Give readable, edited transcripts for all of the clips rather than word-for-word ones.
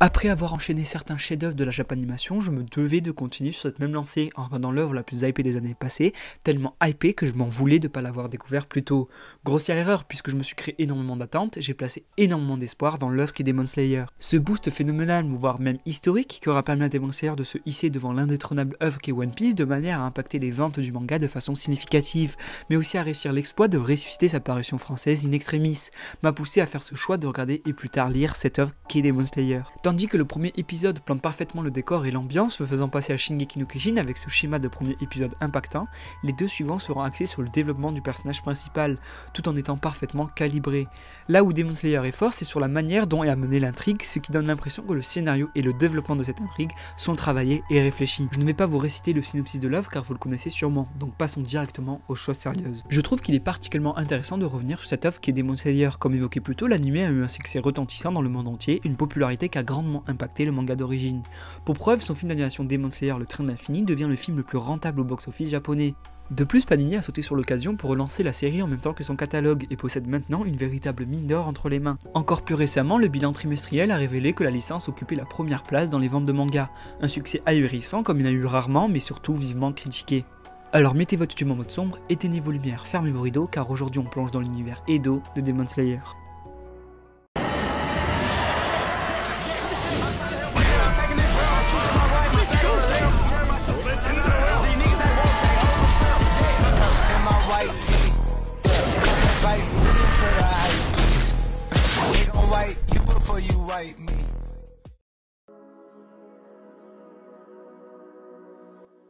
Après avoir enchaîné certains chefs-d'œuvre de la Japanimation, je me devais de continuer sur cette même lancée en regardant l'œuvre la plus hypée des années passées, tellement hypée que je m'en voulais de ne pas l'avoir découvert plus tôt. Grossière erreur, puisque je me suis créé énormément d'attentes, j'ai placé énormément d'espoir dans l'œuvre qui est Demon Slayer. Ce boost phénoménal, voire même historique, qui aura permis à Demon Slayer de se hisser devant l'indétrônable œuvre qu'est One Piece, de manière à impacter les ventes du manga de façon significative, mais aussi à réussir l'exploit de ressusciter sa parution française in extremis, m'a poussé à faire ce choix de regarder et plus tard lire cette œuvre qu'est Demon Slayer. Tandis que le premier épisode plante parfaitement le décor et l'ambiance, me faisant passer à Shingeki no Kyojin avec ce schéma de premier épisode impactant, les deux suivants seront axés sur le développement du personnage principal, tout en étant parfaitement calibrés. Là où Demon Slayer est fort, c'est sur la manière dont est amenée l'intrigue, ce qui donne l'impression que le scénario et le développement de cette intrigue sont travaillés et réfléchis. Je ne vais pas vous réciter le synopsis de l'œuvre car vous le connaissez sûrement, donc passons directement aux choses sérieuses. Je trouve qu'il est particulièrement intéressant de revenir sur cette œuvre qui est Demon Slayer. Comme évoqué plus tôt, l'anime a eu un succès retentissant dans le monde entier, une popularité qui a grandement impacté le manga d'origine. Pour preuve, son film d'animation Demon Slayer, le train de l'infini, devient le film le plus rentable au box-office japonais. De plus, Panini a sauté sur l'occasion pour relancer la série en même temps que son catalogue et possède maintenant une véritable mine d'or entre les mains. Encore plus récemment, le bilan trimestriel a révélé que la licence occupait la première place dans les ventes de mangas, un succès ahurissant comme il a eu rarement mais surtout vivement critiqué. Alors mettez votre YouTube en mode sombre, éteignez vos lumières, fermez vos rideaux car aujourd'hui on plonge dans l'univers Edo de Demon Slayer.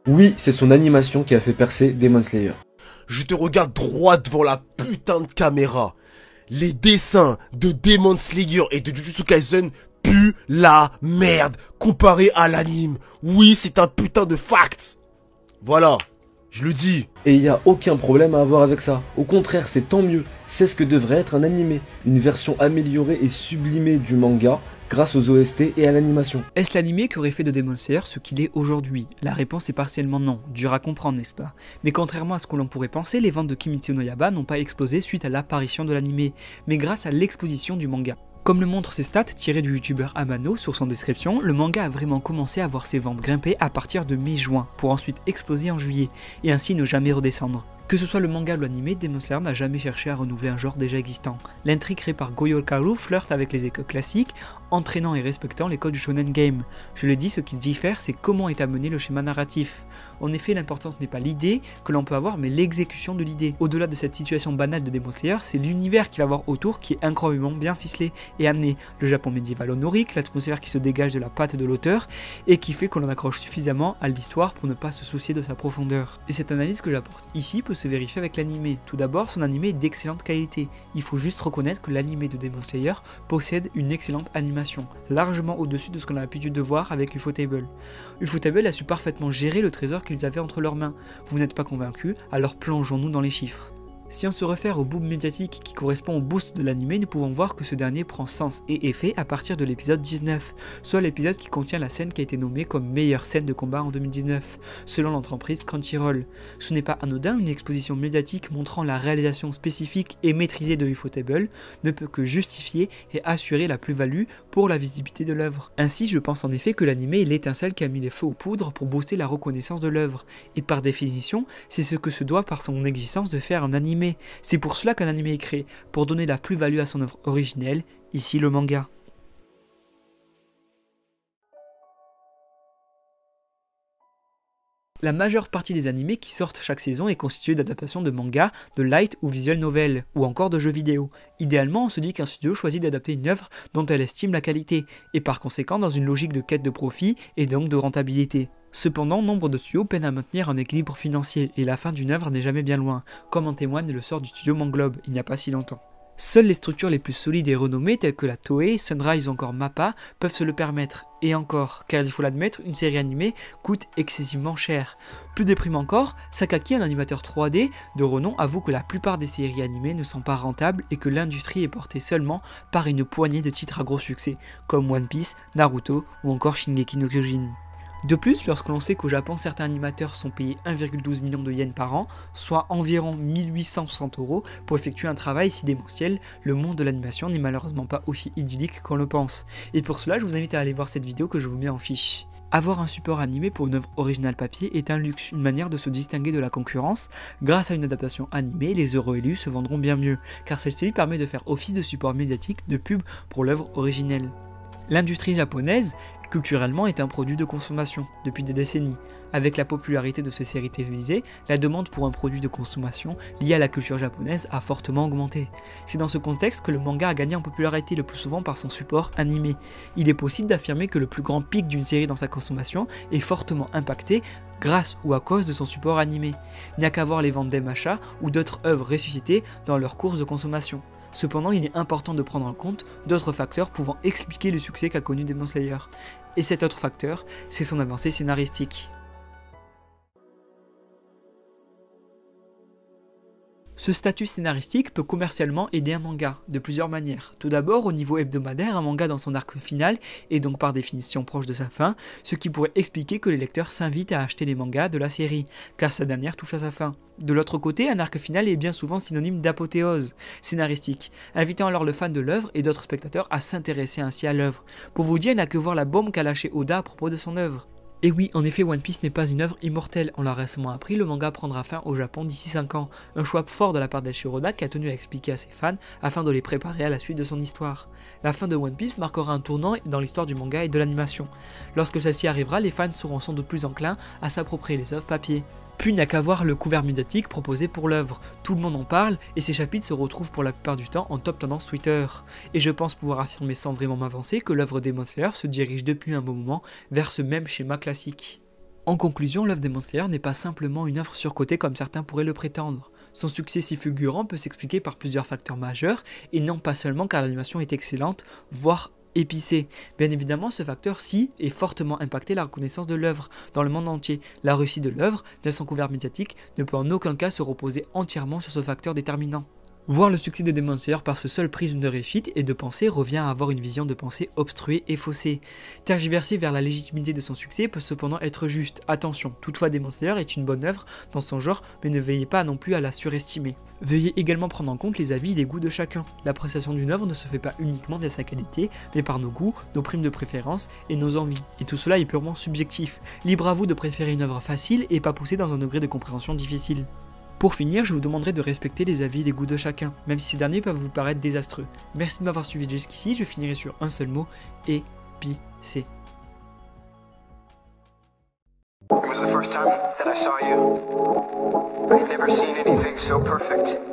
Oui, c'est son animation qui a fait percer Demon Slayer. Je te regarde droit devant la putain de caméra. Les dessins de Demon Slayer et de Jujutsu Kaisen puent la merde comparé à l'anime. Oui, c'est un putain de fact. Voilà, je le dis. Et il n'y a aucun problème à avoir avec ça. Au contraire, c'est tant mieux. C'est ce que devrait être un animé. Une version améliorée et sublimée du manga grâce aux OST et à l'animation. Est-ce l'animé qui aurait fait de Demon Slayer ce qu'il est aujourd'hui? La réponse est partiellement non, dur à comprendre n'est-ce pas? Mais contrairement à ce que l'on pourrait penser, les ventes de Kimetsu no Yaiba n'ont pas explosé suite à l'apparition de l'animé, mais grâce à l'exposition du manga. Comme le montrent ses stats tirées du youtubeur Amano sur son description, le manga a vraiment commencé à voir ses ventes grimper à partir de mai-juin, pour ensuite exploser en juillet, et ainsi ne jamais redescendre. Que ce soit le manga ou l'anime, Demon Slayer n'a jamais cherché à renouveler un genre déjà existant. L'intrigue créée par Goyo Kaoru flirte avec les écoles classiques, entraînant et respectant les codes du shonen game. Je le dis, ce qui diffère, c'est comment est amené le schéma narratif. En effet, l'importance n'est pas l'idée que l'on peut avoir, mais l'exécution de l'idée. Au-delà de cette situation banale de Demon Slayer, c'est l'univers qu'il va avoir autour qui est incroyablement bien ficelé et amené. Le Japon médiéval honorique, l'atmosphère qui se dégage de la patte de l'auteur et qui fait qu'on en accroche suffisamment à l'histoire pour ne pas se soucier de sa profondeur. Et cette analyse que j'apporte ici peut se vérifier avec l'anime. Tout d'abord, son anime est d'excellente qualité. Il faut juste reconnaître que l'anime de Demon Slayer possède une excellente animation, largement au-dessus de ce qu'on a l'habitude de voir avec Ufotable. Ufotable a su parfaitement gérer le trésor qu'ils avaient entre leurs mains. Vous n'êtes pas convaincu, alors plongeons-nous dans les chiffres. Si on se réfère au boom médiatique qui correspond au boost de l'anime, nous pouvons voir que ce dernier prend sens et effet à partir de l'épisode 19, soit l'épisode qui contient la scène qui a été nommée comme meilleure scène de combat en 2019, selon l'entreprise Crunchyroll. Ce n'est pas anodin, une exposition médiatique montrant la réalisation spécifique et maîtrisée de Ufotable ne peut que justifier et assurer la plus-value pour la visibilité de l'œuvre. Ainsi, je pense en effet que l'anime est l'étincelle qui a mis les feux aux poudres pour booster la reconnaissance de l'œuvre, et par définition, c'est ce que se doit par son existence de faire un anime. C'est pour cela qu'un anime est créé, pour donner la plus-value à son œuvre originelle, ici le manga. La majeure partie des animés qui sortent chaque saison est constituée d'adaptations de manga, de light ou visual novel, ou encore de jeux vidéo. Idéalement, on se dit qu'un studio choisit d'adapter une œuvre dont elle estime la qualité, et par conséquent dans une logique de quête de profit et donc de rentabilité. Cependant, nombre de studios peinent à maintenir un équilibre financier, et la fin d'une œuvre n'est jamais bien loin, comme en témoigne le sort du studio Manglobe, il n'y a pas si longtemps. Seules les structures les plus solides et renommées telles que la Toei, Sunrise ou encore MAPPA peuvent se le permettre. Et encore, car il faut l'admettre, une série animée coûte excessivement cher. Plus déprimant encore, Sakaki, un animateur 3D de renom, avoue que la plupart des séries animées ne sont pas rentables et que l'industrie est portée seulement par une poignée de titres à gros succès, comme One Piece, Naruto ou encore Shingeki no Kyojin. De plus, lorsque l'on sait qu'au Japon, certains animateurs sont payés 1,12 million de yens par an, soit environ 1860 € pour effectuer un travail si démentiel, le monde de l'animation n'est malheureusement pas aussi idyllique qu'on le pense. Et pour cela, je vous invite à aller voir cette vidéo que je vous mets en fiche. Avoir un support animé pour une œuvre originale papier est un luxe, une manière de se distinguer de la concurrence. Grâce à une adaptation animée, les œuvres élues se vendront bien mieux, car celle-ci permet de faire office de support médiatique de pub pour l'œuvre originelle. L'industrie japonaise, culturellement, est un produit de consommation depuis des décennies. Avec la popularité de ces séries télévisées, la demande pour un produit de consommation lié à la culture japonaise a fortement augmenté. C'est dans ce contexte que le manga a gagné en popularité le plus souvent par son support animé. Il est possible d'affirmer que le plus grand pic d'une série dans sa consommation est fortement impacté grâce ou à cause de son support animé. Il n'y a qu'à voir les ventes d'Emacha ou d'autres œuvres ressuscitées dans leur course de consommation. Cependant, il est important de prendre en compte d'autres facteurs pouvant expliquer le succès qu'a connu Demon Slayer. Et cet autre facteur, c'est son avancée scénaristique. Ce statut scénaristique peut commercialement aider un manga, de plusieurs manières. Tout d'abord, au niveau hebdomadaire, un manga dans son arc final est donc par définition proche de sa fin, ce qui pourrait expliquer que les lecteurs s'invitent à acheter les mangas de la série, car sa dernière touche à sa fin. De l'autre côté, un arc final est bien souvent synonyme d'apothéose scénaristique, invitant alors le fan de l'œuvre et d'autres spectateurs à s'intéresser ainsi à l'œuvre. Pour vous dire, il n'a que voir la bombe qu'a lâché Oda à propos de son œuvre. Et oui, en effet, One Piece n'est pas une œuvre immortelle, on l'a récemment appris, le manga prendra fin au Japon d'ici 5 ans, un choix fort de la part d'Eiichiro Oda qui a tenu à expliquer à ses fans afin de les préparer à la suite de son histoire. La fin de One Piece marquera un tournant dans l'histoire du manga et de l'animation. Lorsque celle-ci arrivera, les fans seront sans doute plus enclins à s'approprier les œuvres papier. Puis il n'y a qu'à voir le couvert médiatique proposé pour l'œuvre, tout le monde en parle et ces chapitres se retrouvent pour la plupart du temps en top tendance Twitter. Et je pense pouvoir affirmer sans vraiment m'avancer que l'œuvre Demon Slayer se dirige depuis un bon moment vers ce même schéma classique. En conclusion, l'œuvre Demon Slayer n'est pas simplement une œuvre surcotée comme certains pourraient le prétendre. Son succès si fulgurant peut s'expliquer par plusieurs facteurs majeurs et non pas seulement car l'animation est excellente, voire épicé. Bien évidemment, ce facteur-ci est fortement impacté la reconnaissance de l'œuvre dans le monde entier. La réussite de l'œuvre, dès son couvert médiatique, ne peut en aucun cas se reposer entièrement sur ce facteur déterminant. Voir le succès de Demon Slayer par ce seul prisme de réussite et de pensée revient à avoir une vision de pensée obstruée et faussée. Tergiverser vers la légitimité de son succès peut cependant être juste. Attention, toutefois Demon Slayer est une bonne œuvre dans son genre, mais ne veillez pas non plus à la surestimer. Veuillez également prendre en compte les avis et les goûts de chacun. L'appréciation d'une œuvre ne se fait pas uniquement via sa qualité, mais par nos goûts, nos primes de préférence et nos envies. Et tout cela est purement subjectif. Libre à vous de préférer une œuvre facile et pas poussée dans un degré de compréhension difficile. Pour finir, je vous demanderai de respecter les avis et les goûts de chacun, même si ces derniers peuvent vous paraître désastreux. Merci de m'avoir suivi jusqu'ici, je finirai sur un seul mot, épicé. It was the first time that I saw you. I had never seen anything so perfect.